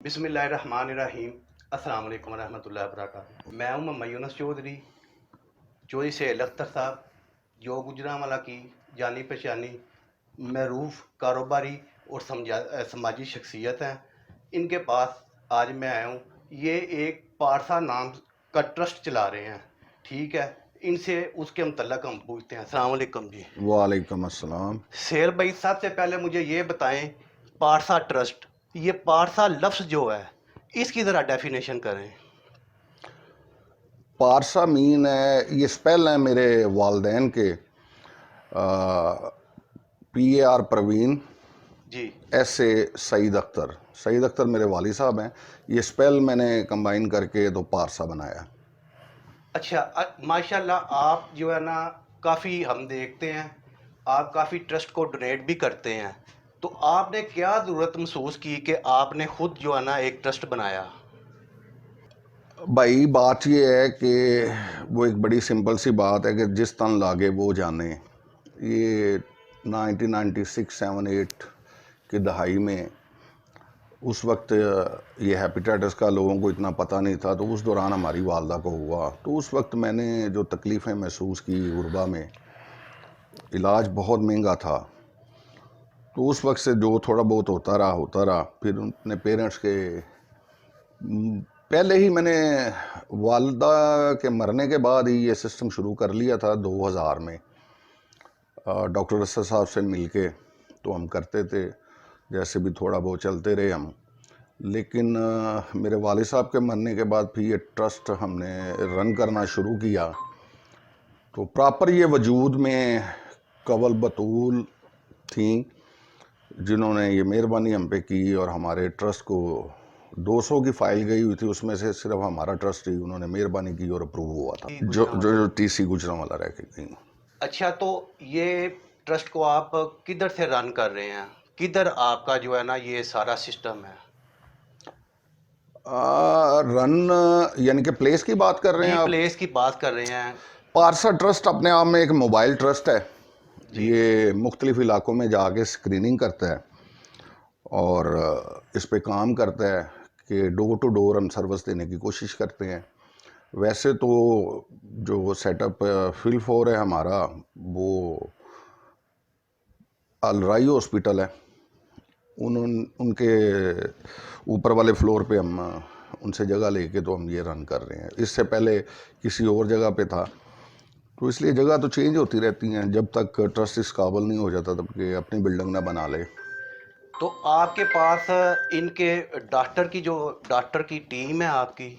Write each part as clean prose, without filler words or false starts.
بسم اللہ الرحمن الرحیم۔ السلام علیکم ورحمۃ اللہ وبرکاتہ۔ میں ہوں محمد یونس چودھری سے لختر صاحب، جو گجرانوالہ کی جانی پہچانی معروف کاروباری اور سماجی شخصیت ہیں۔ ان کے پاس آج میں آیا ہوں۔ یہ ایک پارسا نام کا ٹرسٹ چلا رہے ہیں، ٹھیک ہے؟ ان سے اس کے متعلق ہم پوچھتے ہیں۔ السلام علیکم جی۔ وعلیکم السلام۔ سیل بھائی، سب سے پہلے مجھے یہ بتائیں، پارسا ٹرسٹ، یہ پارسا لفظ جو ہے اس کی ذرا ڈیفینیشن کریں۔ پارسا مین ہے، یہ سپیل ہیں میرے والدین کے، PAR پروین، جی SA سعید اختر۔ سعید اختر میرے والد صاحب ہیں، یہ سپیل میں نے کمبائن کر کے تو پارسا بنایا۔ اچھا، ماشاءاللہ آپ جو ہے نا، کافی ہم دیکھتے ہیں آپ کافی ٹرسٹ کو ڈونیٹ بھی کرتے ہیں، تو آپ نے کیا ضرورت محسوس کی کہ آپ نے خود جو ہے نا ایک ٹرسٹ بنایا؟ بھائی بات یہ ہے کہ وہ ایک بڑی سمپل سی بات ہے کہ جس تن لاگے وہ جانے۔ یہ 1996-7-8 کی دہائی میں، اس وقت یہ ہیپیٹائٹس کا لوگوں کو اتنا پتہ نہیں تھا، تو اس دوران ہماری والدہ کو ہوا، تو اس وقت میں نے جو تکلیفیں محسوس کی غربا میں، علاج بہت مہنگا تھا، تو اس وقت سے جو تھوڑا بہت ہوتا رہا، پھر اپنے پیرنٹس کے پہلے ہی میں نے والدہ کے مرنے کے بعد ہی یہ سسٹم شروع کر لیا تھا 2000 میں، ڈاکٹر اسد صاحب سے مل کے تو ہم کرتے تھے، جیسے بھی تھوڑا بہت چلتے رہے ہم۔ لیکن میرے والد صاحب کے مرنے کے بعد پھر یہ ٹرسٹ ہم نے رن کرنا شروع کیا، تو پراپر یہ وجود میں قول بطول تھیں جنہوں نے یہ مہربانی ہم پہ کی، اور ہمارے ٹرسٹ کو 200 کی فائل گئی ہوئی تھی، اس میں سے صرف ہمارا ٹرسٹ ہی انہوں نے مہربانی کی اور اپروو ہوا تھا، جو TC گجرانوالہ رہ کے گئی۔ اچھا، تو یہ ٹرسٹ کو آپ کدھر سے رن کر رہے ہیں؟ کدھر آپ کا جو ہے نا یہ سارا سسٹم ہے؟ رن یعنی کہ پلیس کی بات کر رہے جی، ہیں آپ؟ پلیس کی بات کر رہے ہیں۔ پارسا ٹرسٹ اپنے آپ میں ایک موبائل ٹرسٹ ہے، جی یہ مختلف علاقوں میں جا کے اسکریننگ کرتا ہے اور اس پہ کام کرتا ہے کہ ڈور ٹو ڈور ہم سروس دینے کی کوشش کرتے ہیں۔ ویسے تو جو سیٹ اپ فل فور ہے ہمارا، وہ الرائی ہاسپٹل ہے، ان کے اوپر والے فلور پہ ہم ان سے جگہ لے کے تو ہم یہ رن کر رہے ہیں۔ اس سے پہلے کسی اور جگہ پہ تھا، تو اس لیے جگہ تو چینج ہوتی رہتی ہیں جب تک ٹرسٹ اس قابل نہیں ہو جاتا تب کہ اپنی بلڈنگ نہ بنا لے۔ تو آپ کے پاس ان کے ڈاکٹر کی ٹیم ہے آپ کی؟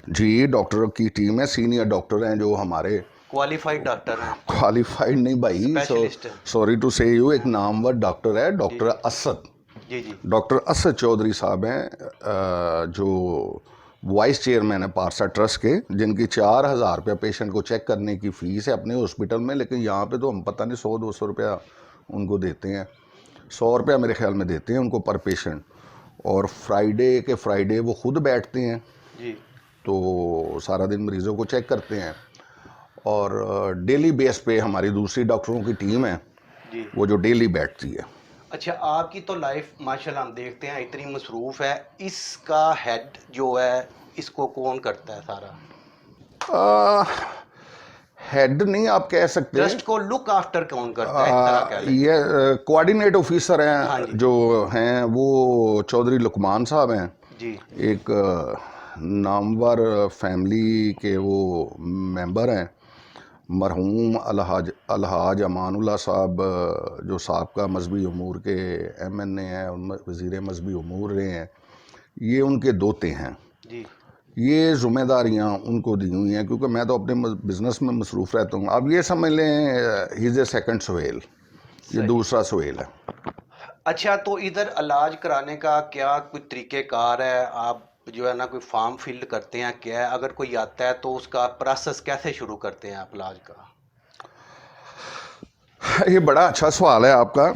جی، ڈاکٹر کی ٹیم ہے، سینئر ڈاکٹر ہیں جو ہمارے کوالیفائڈ ڈاکٹر ہیں؟ کوالیفائڈ نہیں بھائی، اسپیشلسٹ؟ سوری ٹو سے یو، ایک نامور ڈاکٹر ہے، جی ڈاکٹر جی اسد، جی جی ڈاکٹر اسد چودھری صاحب ہیں، جو وائس چیئرمین ہے پارسا ٹرسٹ کے، جن کی 4000 روپیہ پیشنٹ کو چیک کرنے کی فیس ہے اپنے ہاسپٹل میں، لیکن یہاں پہ تو ہم پتہ نہیں 100-200 روپیہ ان کو دیتے ہیں، 100 روپیہ میرے خیال میں دیتے ہیں ان کو پر پیشنٹ، اور فرائیڈے وہ خود بیٹھتے ہیں، جی تو سارا دن مریضوں کو چیک کرتے ہیں، اور ڈیلی بیس پہ ہماری دوسری ڈاکٹروں کی ٹیم ہے جی۔ وہ جو ڈیلی بیٹھتی ہے۔ اچھا، آپ کی تو لائف ماشاءاللہ ہم دیکھتے ہیں اتنی مصروف ہے، اس کا ہیڈ جو ہے اس کو کون کرتا ہے سارا؟ ہیڈ نہیں آپ کہہ سکتے، ٹرسٹ کو لک آفٹر کون کرتا ہے، اس طرح کہہ لیں؟ یہ کوآرڈینیٹ آفیسر ہاں ہیں جی جو ہیں، وہ چودھری لقمان صاحب ہیں، جی ایک نامور فیملی کے وہ ممبر ہیں، مرحوم الحاج امان اللہ صاحب، جو سابقہ مذہبی امور کے MNA ہیں اور وزیر مذہبی امور رہے ہیں، یہ ان کے دوتے ہیں۔ جی یہ ذمہ داریاں ان کو دی ہوئی ہیں، کیونکہ میں تو اپنے بزنس میں مصروف رہتا ہوں۔ اب یہ سمجھ لیں ہیز اے سیکنڈ سہیل، یہ صحیح۔ دوسرا سہیل ہے۔ اچھا، تو ادھر علاج کرانے کا کیا کوئی طریقہ کار ہے؟ آپ جو ہے نا کوئی فارم فل کرتے ہیں کیا ہے؟ اگر کوئی آتا ہے تو اس کا پروسیس کیسے شروع کرتے ہیں آپ علاج کا؟ یہ بڑا اچھا سوال ہے آپ کا۔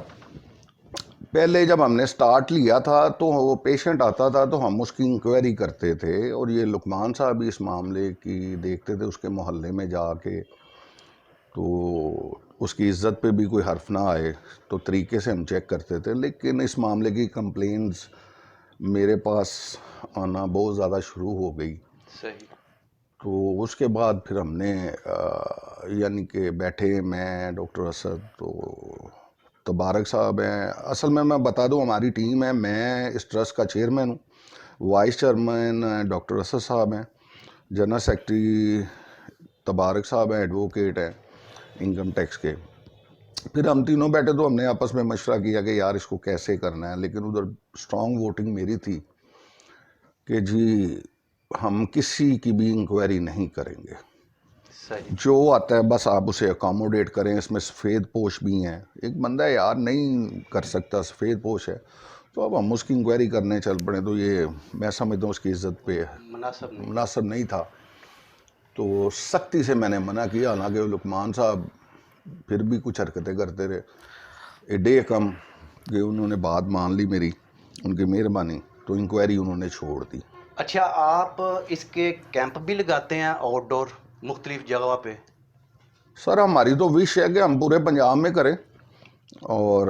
پہلے جب ہم نے سٹارٹ لیا تھا تو وہ پیشنٹ آتا تھا تو ہم اس کی انکوائری کرتے تھے، اور یہ لقمان صاحب بھی اس معاملے کی دیکھتے تھے، اس کے محلے میں جا کے، تو اس کی عزت پہ بھی کوئی حرف نہ آئے تو طریقے سے ہم چیک کرتے تھے۔ لیکن اس معاملے کی کمپلینز میرے پاس آنا بہت زیادہ شروع ہو گئی. صحیح. تو اس کے بعد پھر ہم نے یعنی کہ بیٹھے، میں ڈاکٹر اسد، تو تبارک صاحب ہیں. اصل میں بتا دوں ہماری ٹیم ہے، میں اس ٹرسٹ کا چیئرمین ہوں، وائس چیئرمین ڈاکٹر اسد صاحب ہیں، جنرل سیکرٹری تبارک صاحب ہیں، ایڈوکیٹ ہیں انکم ٹیکس کے. پھر ہم تینوں بیٹھے تو ہم نے آپس میں مشورہ کیا کہ یار اس کو کیسے کرنا ہے، لیکن ادھر اسٹرانگ ووٹنگ میری تھی کہ جی ہم کسی کی بھی انکوائری نہیں کریں گے. صحیح. جو آتا ہے بس آپ اسے اکاموڈیٹ کریں. اس میں سفید پوش بھی ہیں، ایک بندہ یار نہیں کر سکتا، سفید پوش ہے، تو اب ہم اس کی انکوائری کرنے چل پڑے، تو یہ میں سمجھتا ہوں اس کی عزت پہ مناسب نہیں تھا. تو سختی سے میں نے منع کیا، حالانکہ لقمان صاحب پھر بھی کچھ حرکتیں کرتے رہے. ایڈے کم کہ انہوں نے بات مان لی میری، ان کی مہربانی، تو انکوائری انہوں نے چھوڑ دی. اچھا، آپ اس کے کیمپ بھی لگاتے ہیں آؤٹ ڈور مختلف جگہوں پہ؟ سر ہماری تو وش ہے کہ ہم پورے پنجاب میں کریں، اور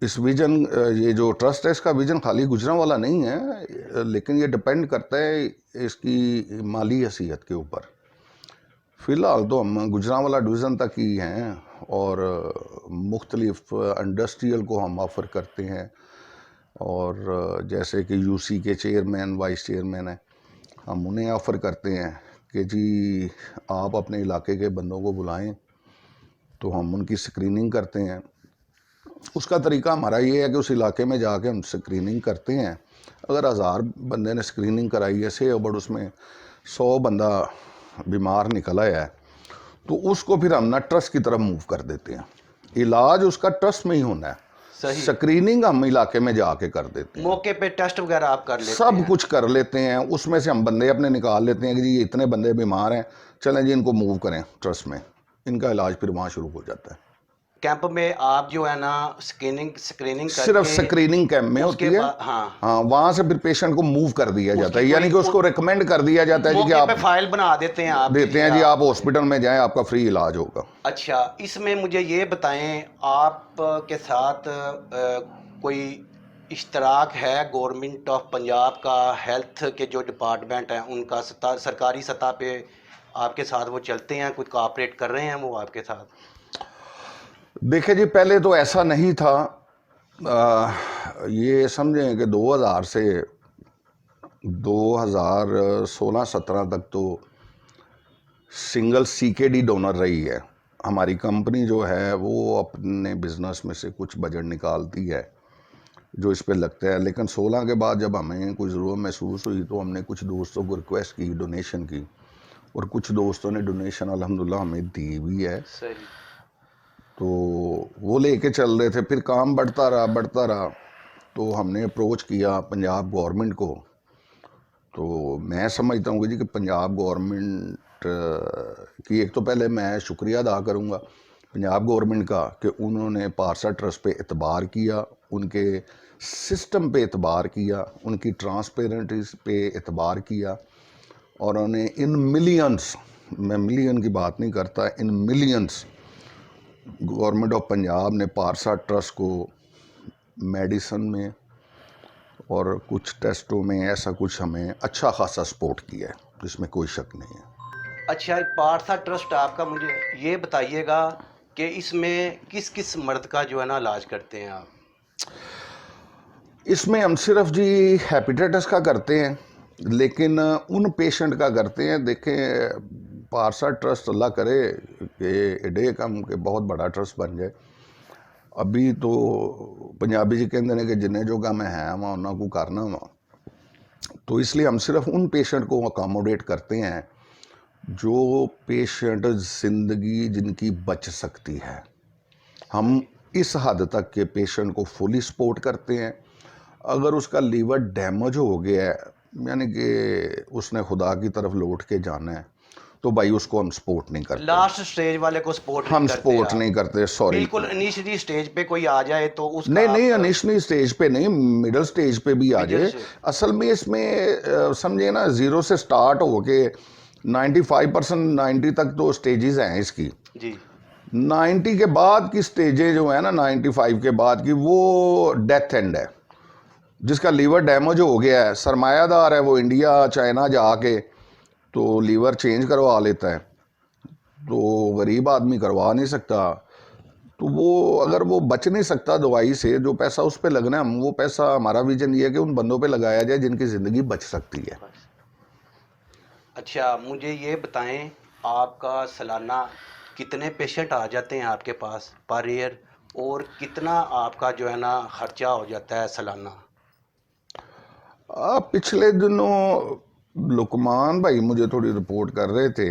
اس ویژن، یہ جو ٹرسٹ ہے اس کا ویژن خالی گجرانوالہ نہیں ہے، لیکن یہ ڈپینڈ کرتا ہے اس کی مالی حیثیت کے اوپر. فی الحال تو ہم گجرانوالہ ڈویژن تک ہی ہیں، اور مختلف انڈسٹریل کو ہم آفر کرتے ہیں، اور جیسے کہ یو سی کے چیئرمین وائس چیئرمین ہیں، ہم انہیں آفر کرتے ہیں کہ جی آپ اپنے علاقے کے بندوں کو بلائیں، تو ہم ان کی سکریننگ کرتے ہیں. اس کا طریقہ ہمارا یہ ہے کہ اس علاقے میں جا کے ہم سکریننگ کرتے ہیں. اگر 1000 بندے نے سکریننگ کرائی ہے سے بٹ اس میں 100 بندہ بیمار نکل آیا ہے، تو اس کو پھر ہم نا ٹرسٹ کی طرف موو کر دیتے ہیں. علاج اس کا ٹرسٹ میں ہی ہونا ہے، صحیح. سکریننگ ہم علاقے میں جا کے کر دیتے ہیں. موقع پہ ٹیسٹ وغیرہ آپ کر لیتے سب ہیں؟ کچھ کر لیتے ہیں. اس میں سے ہم بندے اپنے نکال لیتے ہیں کہ جی یہ اتنے بندے بیمار ہیں، چلیں جی ان کو موو کریں ٹرسٹ میں. ان کا علاج پھر وہاں شروع ہو جاتا ہے. کیمپ میں آپ جو ہے نا اسکریننگ کر صرف کے سکریننگ کیمپ میں اس کے ہوتی ہے. بعد ہاں وہاں سے پھر پیشنٹ کو موو کر دیا جاتا ہے، کی یعنی کہ اس کو ریکمینڈ کر دیا جاتا ہے جی کہ موقع آپ پہ فائل بنا دیتے ہیں آپ دیتے ہیں جی آپ ہاسپٹل میں جائیں، آپ کا فری علاج ہوگا. اچھا، اس میں مجھے یہ بتائیں، آپ کے ساتھ کوئی اشتراک ہے گورنمنٹ آف پنجاب کا، ہیلتھ کے جو ڈپارٹمنٹ ہیں ان کا سرکاری سطح پہ آپ کے ساتھ وہ چلتے ہیں، کچھ کوآپریٹ کر رہے ہیں وہ آپ کے ساتھ؟ دیکھیں جی پہلے تو ایسا نہیں تھا. یہ سمجھیں کہ 2000 سے 2016-17 تک تو سنگل سی کے ڈی ڈونر رہی ہے. ہماری کمپنی جو ہے وہ اپنے بزنس میں سے کچھ بجٹ نکالتی ہے جو اس پہ لگتا ہے، لیکن 16 کے بعد جب ہمیں کوئی ضرورت محسوس ہوئی تو ہم نے کچھ دوستوں کو ریکویسٹ کی ڈونیشن کی، اور کچھ دوستوں نے ڈونیشن الحمدللہ ہمیں دی بھی ہے. صحیح. تو وہ لے کے چل رہے تھے. پھر کام بڑھتا رہا، تو ہم نے اپروچ کیا پنجاب گورنمنٹ کو. تو میں سمجھتا ہوں کہ جی کہ پنجاب گورنمنٹ کی ایک تو پہلے میں شکریہ ادا کروں گا پنجاب گورنمنٹ کا کہ انہوں نے پارسا ٹرسٹ پہ اعتبار کیا، ان کے سسٹم پہ اعتبار کیا، ان کی ٹرانسپیرنٹی پہ اعتبار کیا، اور انہیں ان ملینز، میں ملین کی بات نہیں کرتا، ان ملینز گورنمنٹ آف پنجاب نے پارسا ٹرسٹ کو میڈیسن میں اور کچھ ٹیسٹوں میں ایسا کچھ ہمیں اچھا خاصا سپورٹ کیا ہے، جس میں کوئی شک نہیں ہے. اچھا، پارسا ٹرسٹ آپ کا، مجھے یہ بتائیے گا کہ اس میں کس کس مرض کا جو ہے نا علاج کرتے ہیں آپ؟ اس میں ہم صرف جی ہیپیٹائٹس کا کرتے ہیں، لیکن ان پیشنٹ کا کرتے ہیں. دیکھیں پارسا ٹرسٹ اللہ کرے کہ ایڈے کم کہ بہت بڑا ٹرسٹ بن جائے. ابھی تو پنجابی جی کہتے ہیں کہ جنہیں جو کام ہے وہاں انہوں کو کرنا وہاں، تو اس لیے ہم صرف ان پیشنٹ کو اکاموڈیٹ کرتے ہیں جو پیشنٹ زندگی جن کی بچ سکتی ہے. ہم اس حد تک کہ پیشنٹ کو فلی سپورٹ کرتے ہیں. اگر اس کا لیور ڈیمیج ہو گیا ہے، یعنی کہ اس نے خدا کی طرف لوٹ کے جانا ہے، تو بھائی اس کو ہم سپورٹ نہیں کرتے. لاسٹ سٹیج والے کو سپورٹ ہم نہیں کرتے؟ سپورٹ نہیں کرتے، سوری. بالکل انیشلی سٹیج پہ کوئی آ جائے تو اس کا نہیں انیشلی سٹیج پہ نہیں، مڈل سٹیج پہ بھی آ جائے. اصل میں اس میں سمجھے نا 0 سے سٹارٹ ہو کے 95%، 90 تک تو سٹیجز ہیں اس کی. جی. 90 کے بعد کی سٹیجیں جو ہیں نا، 95 کے بعد کی، وہ ڈیتھ اینڈ ہے. جس کا لیور ڈیمیج ہو گیا ہے، سرمایہ دار ہے، وہ انڈیا چائنا جا کے تو لیور چینج کروا لیتا ہے، تو غریب آدمی کروا نہیں سکتا، تو وہ اگر وہ بچ نہیں سکتا دوائی سے، جو پیسہ اس پہ لگنا ہے، وہ پیسہ ہمارا ویژن یہ ہے کہ ان بندوں پہ لگایا جائے جن کی زندگی بچ سکتی ہے۔ اچھا مجھے یہ بتائیں، آپ کا سالانہ کتنے پیشنٹ آ جاتے ہیں آپ کے پاس پر ایئر، اور کتنا آپ کا جو ہے نا خرچہ ہو جاتا ہے سالانہ؟ پچھلے دنوں لقمان بھائی مجھے تھوڑی رپورٹ کر رہے تھے،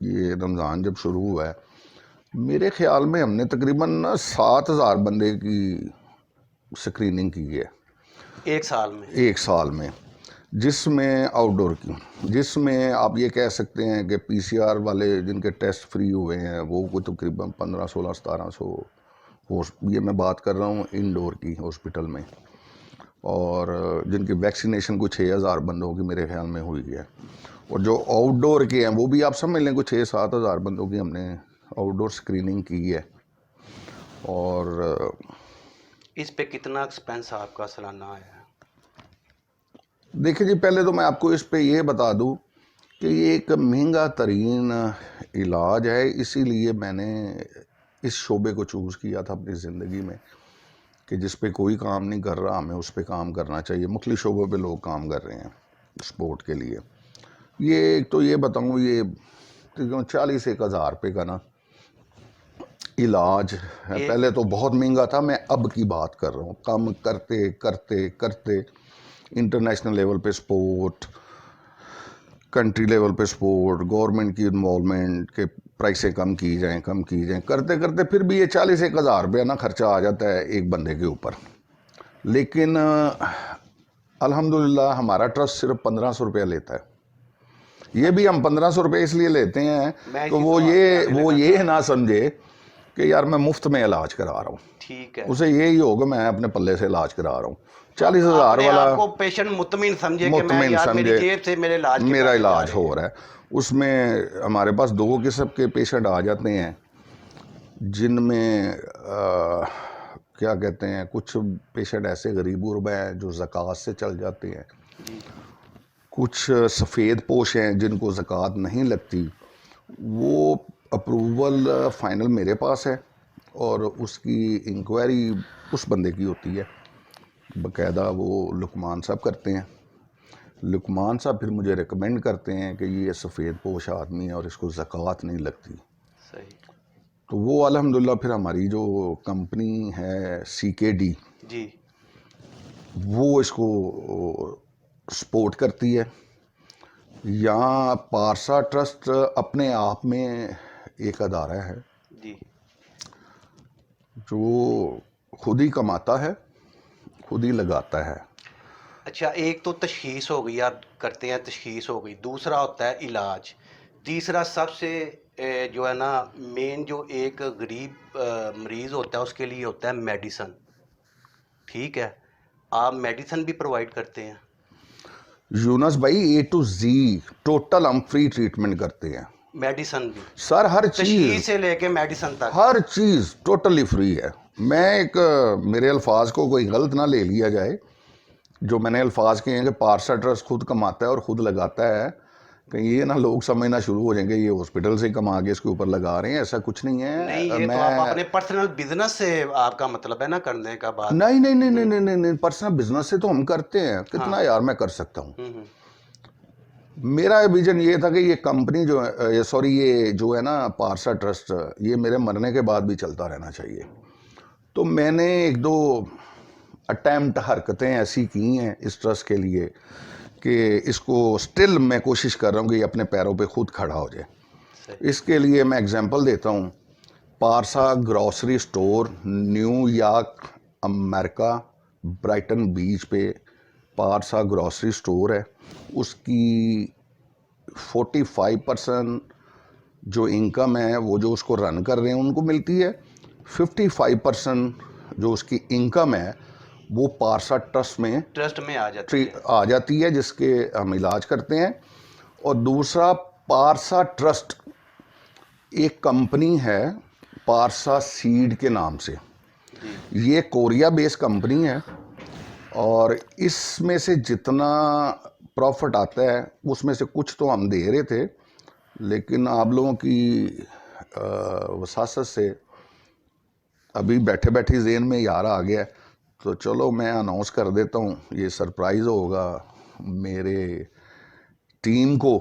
یہ رمضان جب شروع ہوا ہے، میرے خیال میں ہم نے تقریباً 7,000 بندے کی سکریننگ کی ہے ایک سال میں؟ ایک سال میں، جس میں آؤٹ ڈور کی، جس میں آپ یہ کہہ سکتے ہیں کہ پی سی آر والے جن کے ٹیسٹ فری ہوئے ہیں وہ کوئی تقریباً 1500 1700، یہ میں بات کر رہا ہوں انڈور کی ہاسپٹل میں، اور جن کی ویکسینیشن کچھ 6,000 بندوں کی میرے خیال میں ہوئی ہے، اور جو آؤٹ ڈور کے ہیں وہ بھی آپ سمجھ لیں کچھ 6-7 ہزار بندوں کی ہم نے آؤٹ ڈور اسکریننگ کی ہے۔ اور اس پہ کتنا ایکسپینس آپ کا سالانہ آیا ہے؟ دیکھیں جی، پہلے تو میں آپ کو اس پہ یہ بتا دوں کہ یہ ایک مہنگا ترین علاج ہے، اسی لیے میں نے اس شعبے کو چوز کیا تھا اپنی زندگی میں کہ جس پہ کوئی کام نہیں کر رہا، ہمیں اس پہ کام کرنا چاہیے۔ مختلف شعبوں پہ لوگ کام کر رہے ہیں سپورٹ کے لیے۔ یہ ایک تو یہ بتاؤں، یہ 40,000 روپے کا نا علاج ہے، پہلے تو بہت مہنگا تھا، میں اب کی بات کر رہا ہوں، کم کرتے کرتے کرتے انٹرنیشنل لیول پہ سپورٹ، کنٹری لیول پہ سپورٹ، گورنمنٹ کی انوالومنٹ کہ پرائسیں کم کی جائیں کرتے کرتے پھر بھی یہ 41,000 روپیہ نا خرچہ آ جاتا ہے ایک بندے کے اوپر۔ لیکن الحمدللہ ہمارا ٹرسٹ صرف 1,500 روپیہ لیتا ہے۔ یہ بھی ہم 1,500 روپے اس لیے لیتے ہیں کہ وہ یہ نہ سمجھے کہ یار میں مفت میں علاج کرا رہا ہوں، ٹھیک ہے، اسے یہی ہوگا میں اپنے پلے سے علاج کرا رہا ہوں۔ 40,000 والا آپ کو پیشنٹ مطمئن سمجھے کہ میں مطمئن یار میری سمجھے جیب سے میرے علاج کے میرا پیسے جا علاج رہے ہو ہیں۔ رہا ہے۔ اس میں ہمارے پاس 2 قسم کے پیشنٹ آ جاتے ہیں، جن میں کیا کہتے ہیں، کچھ پیشنٹ ایسے غریب غربا ہیں جو زکوٰۃ سے چل جاتے ہیں، جی، کچھ سفید پوش ہیں جن کو زکوٰۃ نہیں لگتی، وہ اپروول فائنل میرے پاس ہے اور اس کی انکوائری اس بندے کی ہوتی ہے، باقاعدہ وہ لقمان صاحب کرتے ہیں۔ لقمان صاحب پھر مجھے ریکمینڈ کرتے ہیں کہ یہ سفید پوش آدمی ہے اور اس کو زکوٰۃ نہیں لگتی، صحیح، تو وہ الحمدللہ پھر ہماری جو کمپنی ہے CKD، جی، وہ اس کو سپورٹ کرتی ہے۔ یہاں پارسا ٹرسٹ اپنے آپ میں ایک ادارہ ہے جی، جو خود ہی کماتا ہے، خود ہی لگاتا ہے۔ اچھا ایک تو تشخیص ہو گئی، آپ کرتے ہیں تشخیص ہو گئی، دوسرا ہوتا ہے علاج، تیسرا سب سے جو ہے نا مین جو ایک غریب مریض ہوتا ہے اس کے لیے ہوتا ہے میڈیسن، ٹھیک ہے؟ آپ میڈیسن بھی پرووائڈ کرتے ہیں؟ یونس بھائی A to Z ٹوٹل ہم فری ٹریٹمنٹ کرتے ہیں میڈیسن بھی، سر، ہر تشخیص چیز، سے لے کے میڈیسن تک؟ ہر چیز ٹوٹلی فری ہے۔ میں ایک میرے الفاظ کو کوئی غلط نہ لے لیا جائے، جو میں نے الفاظ کہے ہیں کہ پارسا ٹرسٹ خود کماتا ہے اور خود لگاتا ہے، کہیں یہ نہ لوگ سمجھنا شروع ہو جائیں گے یہ ہاسپٹل سے کما کے اس کے اوپر لگا رہے ہیں، ایسا کچھ نہیں ہے۔ نہیں، یہ تو آپ اپنے پرسنل بزنس سے آپ کا مطلب ہے نا کرنے کا بات؟ نہیں، پرسنل بزنس سے تو ہم کرتے ہیں، کتنا یار میں کر سکتا ہوں۔ میرا ویژن یہ تھا کہ یہ کمپنی جو ہے، یہ جو ہے نا پارسا ٹرسٹ، یہ میرے مرنے کے بعد بھی چلتا رہنا چاہیے۔ تو میں نے 1-2 اٹیمپٹ، حرکتیں ایسی کی ہیں اس ٹرسٹ کے لیے کہ اس کو سٹل میں کوشش کر رہا ہوں کہ یہ اپنے پیروں پہ خود کھڑا ہو جائے۔ اس کے لیے میں اگزامپل دیتا ہوں، پارسا گروسری سٹور، نیو یارک امریکہ، برائٹن بیچ پہ پارسا گروسری سٹور ہے، اس کی 45% جو انکم ہے وہ جو اس کو رن کر رہے ہیں ان کو ملتی ہے، 55% جو اس کی انکم ہے وہ پارسا ٹرسٹ میں آ جاتی ہے، جس کے ہم علاج کرتے ہیں۔ اور دوسرا، پارسا ٹرسٹ ایک کمپنی ہے پارسا سیڈ کے نام سے، یہ کوریا بیس کمپنی ہے، اور اس میں سے جتنا پروفٹ آتا ہے اس میں سے کچھ تو ہم دے رہے تھے، لیکن آپ لوگوں کی وساست سے ابھی بیٹھے بیٹھے ذہن میں یار آ گیا ہے، تو چلو میں اناؤنس کر دیتا ہوں. یہ سرپرائز ہوگا میرے ٹیم کو،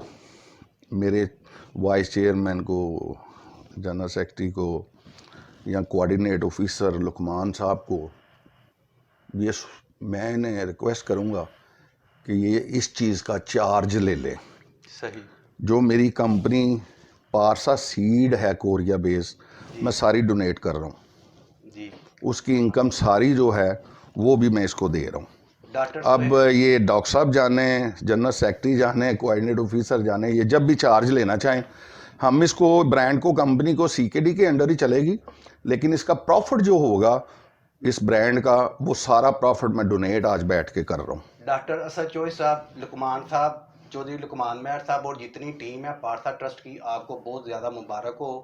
میرے وائس چیئرمین کو، جنرل سیکرٹری کو، یا کوآرڈینیٹ آفیسر لقمان صاحب کو. یہ میں انہیں ریکویسٹ کروں گا کہ یہ اس چیز کا چارج لے لیں. صحیح. جو میری کمپنی پارسا سیڈ ہے کوریا بیس، میں ساری ڈونیٹ کر رہا ہوں. جی. اس کی انکم ساری جو ہے وہ بھی میں اس کو دے رہا ہوں. ڈاکٹر اب یہ ڈاکٹر صاحب جانیں، جنرل سیکرٹری جانیں، کوآرڈینیٹ آفیسر جانیں، یہ جب بھی چارج لینا چاہیں، ہم اس کو برانڈ کو، کمپنی کو سی کے ڈی کے انڈر ہی چلے گی، لیکن اس کا پروفٹ جو ہوگا اس برانڈ کا، وہ سارا پروفٹ میں ڈونیٹ آج بیٹھ کے کر رہا ہوں. ڈاکٹر اسد چوہدری صاحب، لقمان صاحب، چودھری لقمان مہر صاحب اور جتنی ٹیم ہے پارسا ٹرسٹ کی، آپ کو بہت زیادہ مبارک ہو.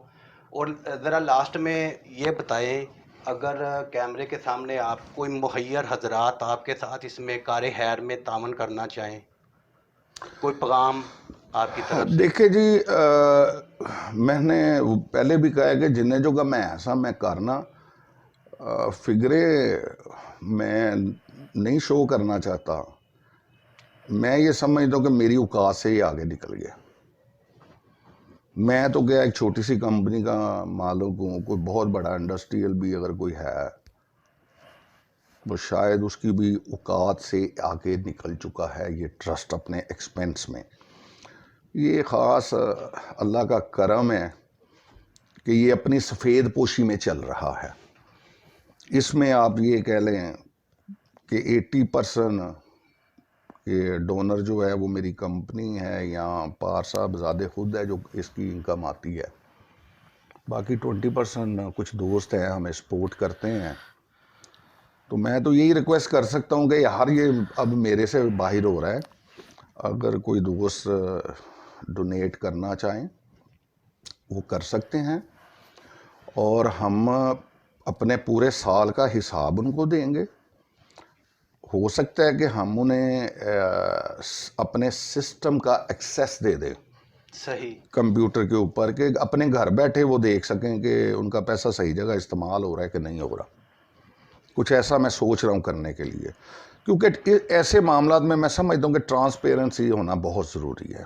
اور ذرا لاسٹ میں یہ بتائیں، اگر کیمرے کے سامنے آپ کوئی مخیر حضرات آپ کے ساتھ اس میں کار خیر میں تعاون کرنا چاہیں، کوئی پیغام آپ کی طرف سے؟ دیکھیں جی، میں نے پہلے بھی کہا ہے کہ جنہیں جو میں ایسا میں کرنا فگریں میں نہیں شو کرنا چاہتا. میں یہ سمجھتا ہوں کہ میری اوقات سے ہی آگے نکل گیا. میں تو کیا ایک چھوٹی سی کمپنی کا مالک ہوں. کوئی بہت بڑا انڈسٹریل بھی اگر کوئی ہے وہ شاید اس کی بھی اوقات سے آگے نکل چکا ہے. یہ ٹرسٹ اپنے ایکسپینس میں، یہ خاص اللہ کا کرم ہے کہ یہ اپنی سفید پوشی میں چل رہا ہے. اس میں آپ یہ کہہ لیں کہ 80% کہ ڈونر جو ہے وہ میری کمپنی ہے یا پارسا بذات خود ہے جو اس کی انکم آتی ہے. باقی 20% کچھ دوست ہیں ہمیں سپورٹ کرتے ہیں. تو میں تو یہی ریکویسٹ کر سکتا ہوں کہ یہ اب میرے سے باہر ہو رہا ہے. اگر کوئی دوست ڈونیٹ کرنا چاہیں وہ کر سکتے ہیں، اور ہم اپنے پورے سال کا حساب ان کو دیں گے. ہو سکتا ہے کہ ہم انہیں اپنے سسٹم کا ایکسیس دے دیں صحیح. کمپیوٹر کے اوپر، کہ اپنے گھر بیٹھے وہ دیکھ سکیں کہ ان کا پیسہ صحیح جگہ استعمال ہو رہا ہے کہ نہیں ہو رہا. کچھ ایسا میں سوچ رہا ہوں کرنے کے لیے، کیونکہ ایسے معاملات میں سمجھتا ہوں کہ ٹرانسپیرنسی ہونا بہت ضروری ہے.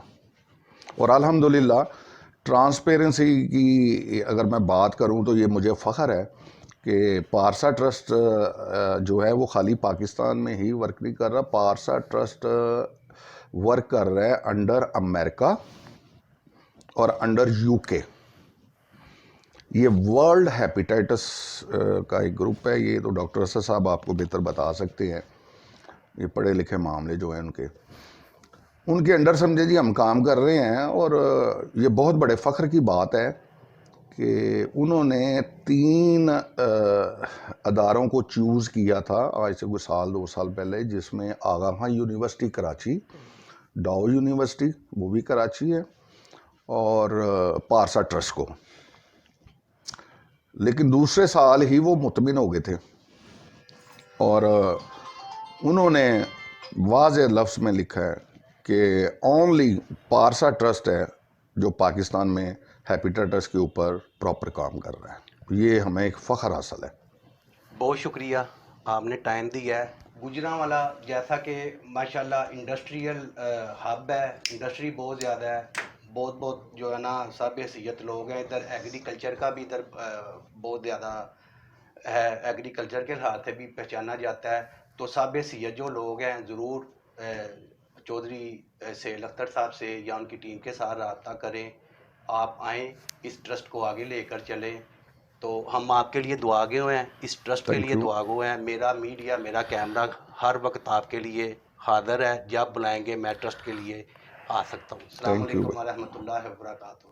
اور الحمدللہ ٹرانسپیرنسی کی اگر میں بات کروں تو یہ مجھے فخر ہے کہ پارسا ٹرسٹ جو ہے وہ خالی پاکستان میں ہی ورک نہیں کر رہا. پارسا ٹرسٹ ورک کر رہا ہے انڈر امریکہ اور انڈر UK. یہ ورلڈ ہیپیٹائٹس کا ایک گروپ ہے. یہ تو ڈاکٹر اسد صاحب آپ کو بہتر بتا سکتے ہیں، یہ پڑھے لکھے معاملے جو ہیں ان کے انڈر سمجھے جی ہم کام کر رہے ہیں. اور یہ بہت بڑے فخر کی بات ہے کہ انہوں نے 3 اداروں کو چوز کیا تھا آج سے کوئی 2 سال پہلے، جس میں آغا خان یونیورسٹی کراچی، ڈاؤ یونیورسٹی وہ بھی کراچی ہے، اور پارسا ٹرسٹ کو. لیکن دوسرے سال ہی وہ مطمئن ہو گئے تھے اور انہوں نے واضح لفظ میں لکھا ہے کہ اونلی پارسا ٹرسٹ ہے جو پاکستان میں ہیپیٹائٹس کے اوپر پراپر کام کر رہا ہے. یہ ہمیں ایک فخر حاصل ہے. بہت شکریہ، آپ نے ٹائم دیا ہے. گوجرانوالا جیسا کہ ماشاءاللہ انڈسٹریل ہب ہے، انڈسٹری بہت زیادہ ہے، بہت جو ہے نا سب حیثیت لوگ ہیں. ادھر ایگریکلچر کا بھی ادھر بہت زیادہ ہے، ایگریکلچر کے لحاظ سے بھی پہچانا جاتا ہے. تو سب حیثیت جو لوگ ہیں ضرور چودھری سہیل اختر صاحب سے یا ان کی ٹیم کے ساتھ رابطہ کریں. آپ آئیں، اس ٹرسٹ کو آگے لے کر چلیں. تو ہم آپ کے لیے دعا گے ہوئے ہیں، اس ٹرسٹ کے لیے دعا گو ہیں. میرا میڈیا، میرا کیمرہ ہر وقت آپ کے لیے حاضر ہے. جب بلائیں گے میں ٹرسٹ کے لیے آ سکتا ہوں. السلام علیکم ورحمۃ اللہ وبرکاتہ.